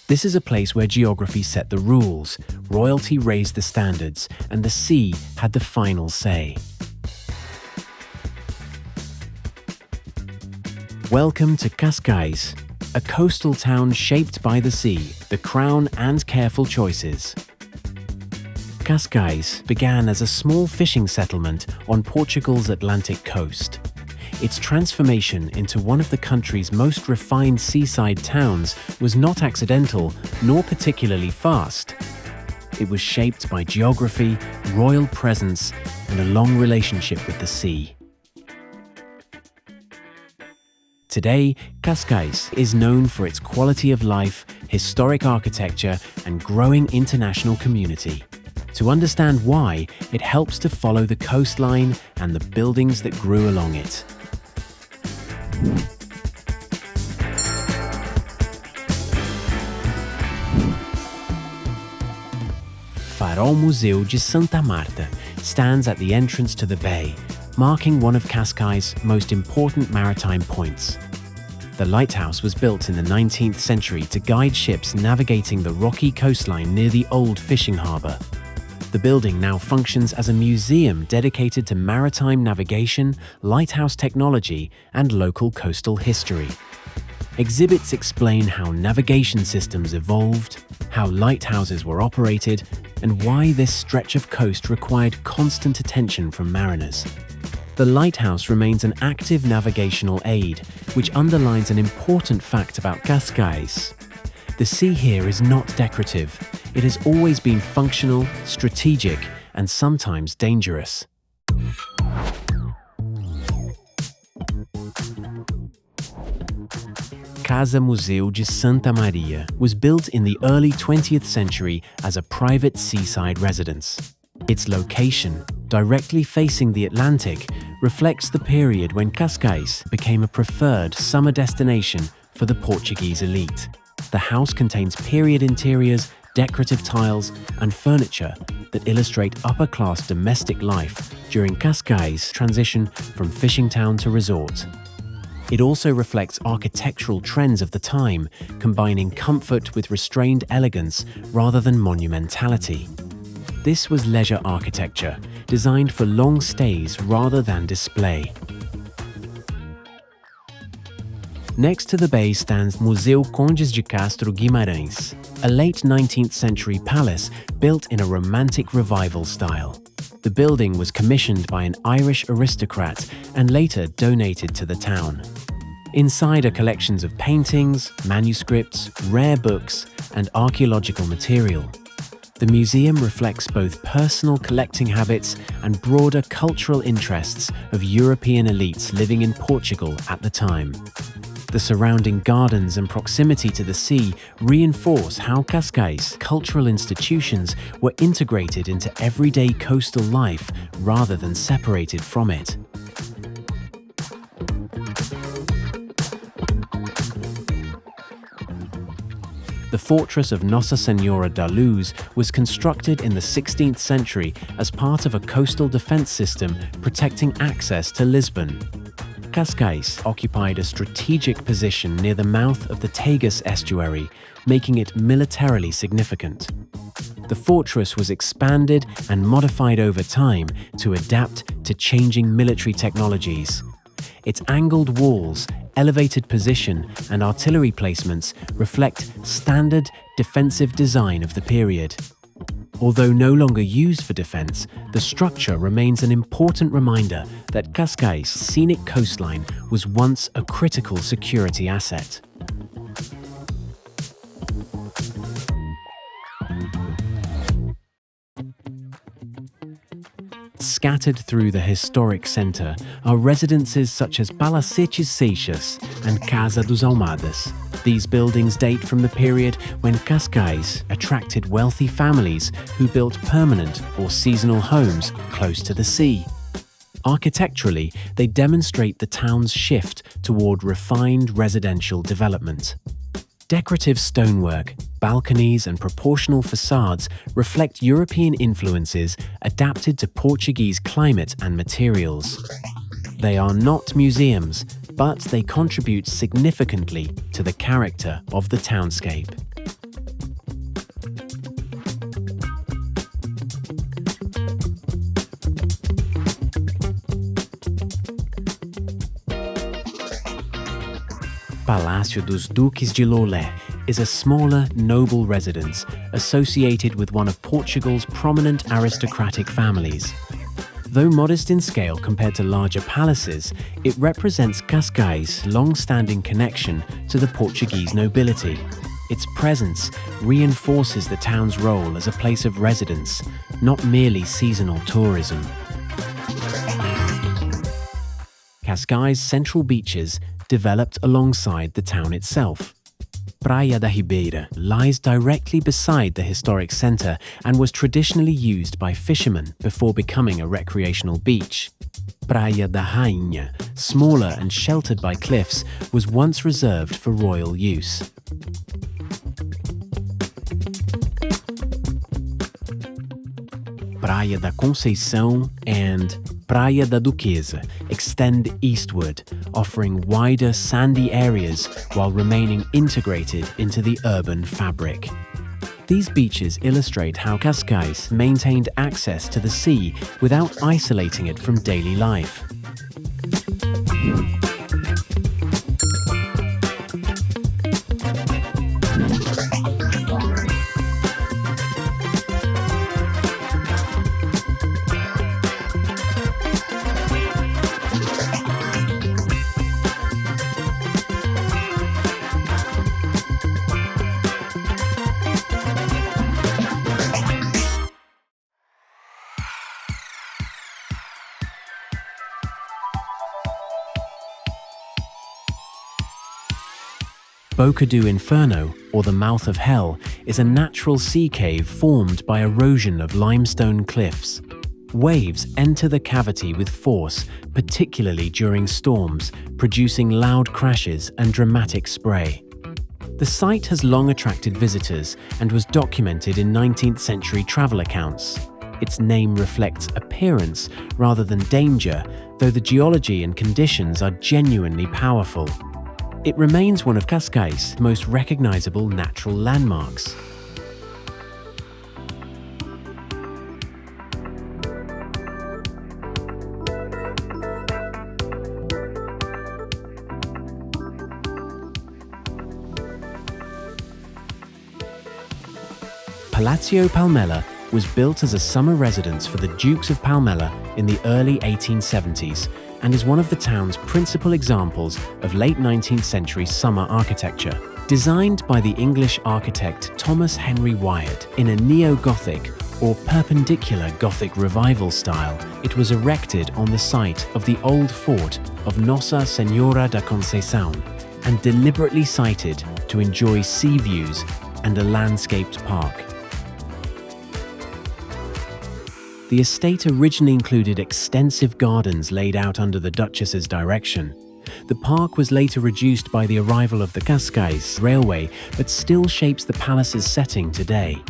This is a place where geography set the rules, royalty raised the standards, and the sea had the final say. Welcome to Cascais, a coastal town shaped by the sea, the crown and careful choices. Cascais began as a small fishing settlement on Portugal's Atlantic coast. Its transformation into one of the country's most refined seaside towns was not accidental nor particularly fast. It was shaped by geography, royal presence, and a long relationship with the sea. Today, Cascais is known for its quality of life, historic architecture, and growing international community. To understand why, it helps to follow the coastline and the buildings that grew along it. Farol Museu de Santa Marta stands at the entrance to the bay, marking one of Cascais' most important maritime points. The lighthouse was built in the 19th century to guide ships navigating the rocky coastline near the old fishing harbour. The building now functions as a museum dedicated to maritime navigation, lighthouse technology, and local coastal history. Exhibits explain how navigation systems evolved, how lighthouses were operated, and why this stretch of coast required constant attention from mariners. The lighthouse remains an active navigational aid, which underlines an important fact about Cascais. The sea here is not decorative. It has always been functional, strategic, and sometimes dangerous. Casa Museu de Santa Maria was built in the early 20th century as a private seaside residence. Its location, directly facing the Atlantic, reflects the period when Cascais became a preferred summer destination for the Portuguese elite. The house contains period interiors, decorative tiles, and furniture that illustrate upper-class domestic life during Cascais' transition from fishing town to resort. It also reflects architectural trends of the time, combining comfort with restrained elegance rather than monumentality. This was leisure architecture, designed for long stays rather than display. Next to the bay stands Museu Condes de Castro Guimarães, a late 19th century palace built in a romantic revival style. The building was commissioned by an Irish aristocrat and later donated to the town. Inside are collections of paintings, manuscripts, rare books, and archaeological material. The museum reflects both personal collecting habits and broader cultural interests of European elites living in Portugal at the time. The surrounding gardens and proximity to the sea reinforce how Cascais' cultural institutions were integrated into everyday coastal life rather than separated from it. The fortress of Nossa Senhora da Luz was constructed in the 16th century as part of a coastal defense system protecting access to Lisbon. Cascais occupied a strategic position near the mouth of the Tagus estuary, making it militarily significant. The fortress was expanded and modified over time to adapt to changing military technologies. Its angled walls, elevated position, and artillery placements reflect standard defensive design of the period. Although no longer used for defense, the structure remains an important reminder that Cascais' scenic coastline was once a critical security asset. Scattered through the historic centre are residences such as Palacetes Seixas and Casa dos Almadas. These buildings date from the period when Cascais attracted wealthy families who built permanent or seasonal homes close to the sea. Architecturally, they demonstrate the town's shift toward refined residential development. Decorative stonework, balconies, and proportional facades reflect European influences adapted to Portuguese climate and materials. They are not museums, but they contribute significantly to the character of the townscape. Palácio dos Duques de Lolé is a smaller, noble residence associated with one of Portugal's prominent aristocratic families. Though modest in scale compared to larger palaces, it represents Cascais' long-standing connection to the Portuguese nobility. Its presence reinforces the town's role as a place of residence, not merely seasonal tourism. Cascais' central beaches developed alongside the town itself. Praia da Ribeira lies directly beside the historic centre and was traditionally used by fishermen before becoming a recreational beach. Praia da Rainha, smaller and sheltered by cliffs, was once reserved for royal use. Praia da Conceição and Praia da Duquesa extend eastward, offering wider sandy areas while remaining integrated into the urban fabric. These beaches illustrate how Cascais maintained access to the sea without isolating it from daily life. Boca do Inferno, or the Mouth of Hell, is a natural sea cave formed by erosion of limestone cliffs. Waves enter the cavity with force, particularly during storms, producing loud crashes and dramatic spray. The site has long attracted visitors and was documented in 19th century travel accounts. Its name reflects appearance rather than danger, though the geology and conditions are genuinely powerful. It remains one of Cascais' most recognizable natural landmarks. Palácio Palmela was built as a summer residence for the Dukes of Palmela in the early 1870s and is one of the town's principal examples of late 19th century summer architecture. Designed by the English architect Thomas Henry Wyatt in a neo-Gothic or perpendicular Gothic revival style, it was erected on the site of the old fort of Nossa Senhora da Conceição and deliberately sited to enjoy sea views and a landscaped park. The estate originally included extensive gardens laid out under the Duchess's direction. The park was later reduced by the arrival of the Cascais Railway, but still shapes the palace's setting today.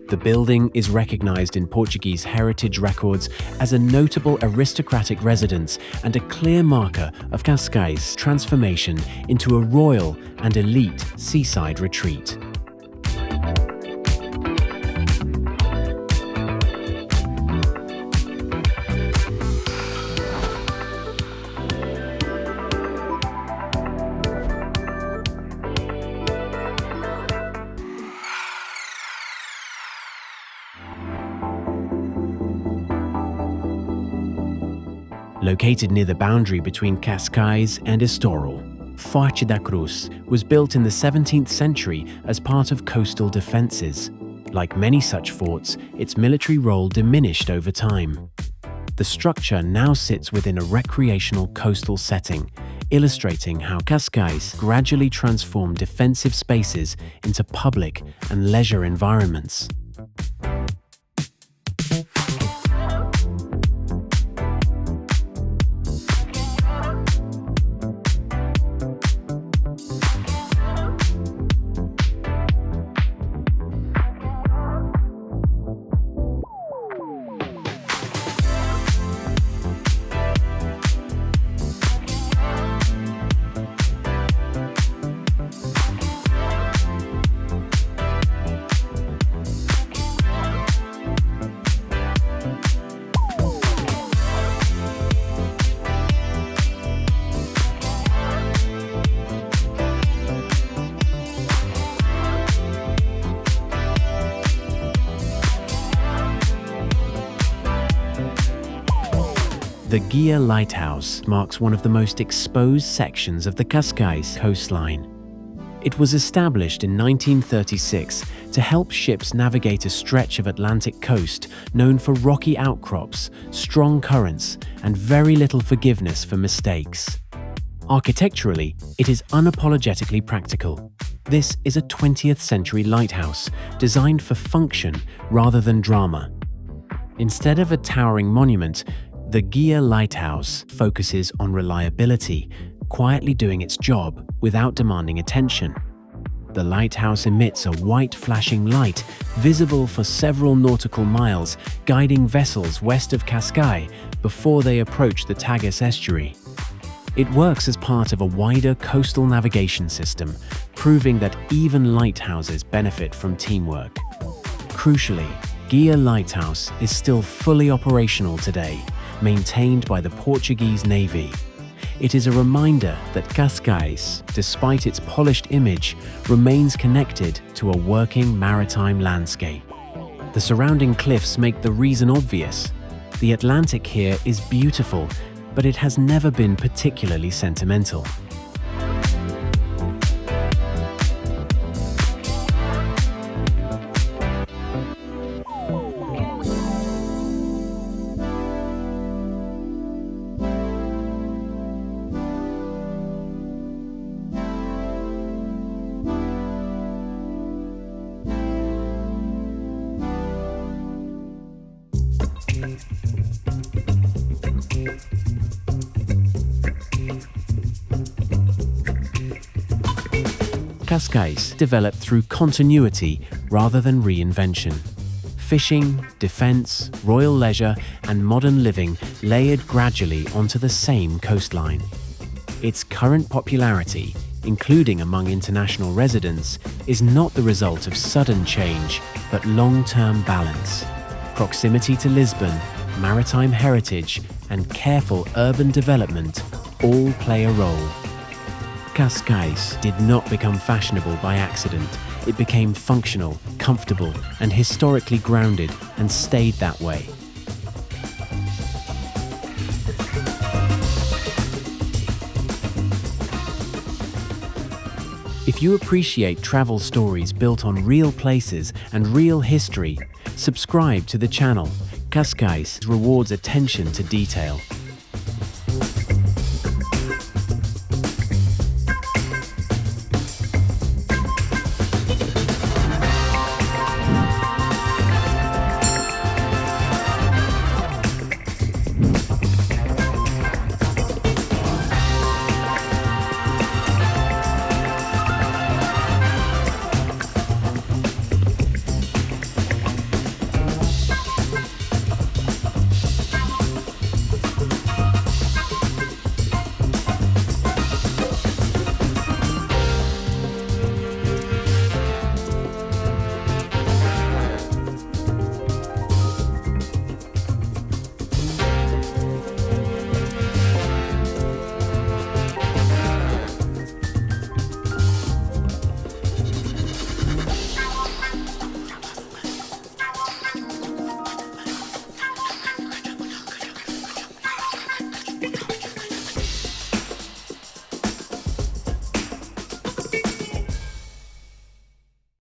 The building is recognized in Portuguese heritage records as a notable aristocratic residence and a clear marker of Cascais' transformation into a royal and elite seaside retreat. Located near the boundary between Cascais and Estoril, Forte da Cruz was built in the 17th century as part of coastal defences. Like many such forts, its military role diminished over time. The structure now sits within a recreational coastal setting, illustrating how Cascais gradually transformed defensive spaces into public and leisure environments. The Guia Lighthouse marks one of the most exposed sections of the Cascais coastline. It was established in 1936 to help ships navigate a stretch of Atlantic coast known for rocky outcrops, strong currents, and very little forgiveness for mistakes. Architecturally, it is unapologetically practical. This is a 20th century lighthouse designed for function rather than drama. Instead of a towering monument, the Guia Lighthouse focuses on reliability, quietly doing its job without demanding attention. The lighthouse emits a white flashing light visible for several nautical miles, guiding vessels west of Cascais before they approach the Tagus estuary. It works as part of a wider coastal navigation system, proving that even lighthouses benefit from teamwork. Crucially, Guia Lighthouse is still fully operational today, maintained by the Portuguese Navy. It is a reminder that Cascais, despite its polished image, remains connected to a working maritime landscape. The surrounding cliffs make the reason obvious. The Atlantic here is beautiful, but it has never been particularly sentimental. Cascais developed through continuity rather than reinvention. Fishing, defense, royal leisure, and modern living layered gradually onto the same coastline. Its current popularity, including among international residents, is not the result of sudden change, but long-term balance. Proximity to Lisbon, maritime heritage, and careful urban development all play a role. Cascais did not become fashionable by accident. It became functional, comfortable, and historically grounded, and stayed that way. If you appreciate travel stories built on real places and real history, subscribe to the channel. Cascais rewards attention to detail.